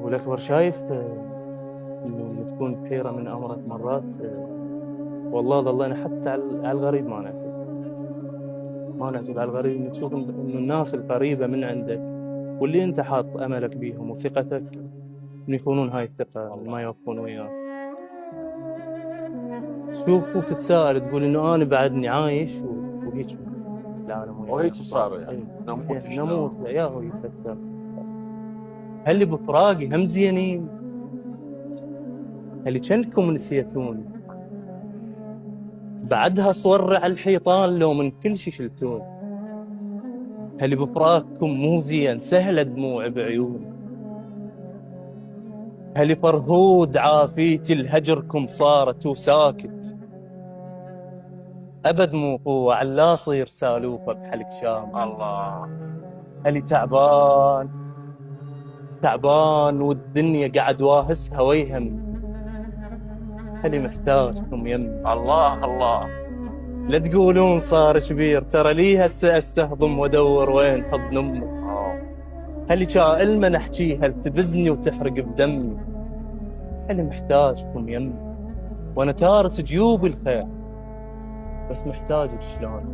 والأكبر شايف إنه تكون بحيرة من أمرك مرات والله ظلينا حتى على الغريب ما نعتب على الغريب، إنك تشوف إنه الناس القريبة من عندك واللي أنت حاط أملك بيهم وثقتك إنه يخونون هاي الثقة وما يوفون وياك. تشوف وتتساءل تقول إنه أنا بعدني عايش وهيك العالم وياي. وهيك صار يعني نموت نموت يا هو يفكر هل اللي بفراقي هم زينين، اللي كنكم نسيتون بعدها صور على الحيطان لو من كل شي شلتون. هل بفراقكم مو زين سهلة دموع بعيون. هل فرهود عافيتي لهجركم صارت وساكت. أبد مو قوة علا صير سالوفة بحلق شام. الله. هل تعبان والدنيا قاعد واهسها ويهم. هل محتاجكم يم. الله لا تقولون صار شبير ترى لي هسه استهضم وادور وين حضن امك. هل شائل ما نحكيها تبزني وتحرق بدمي. هل محتاجكم يم وانا تارس جيوب الخير بس محتاجك شلون.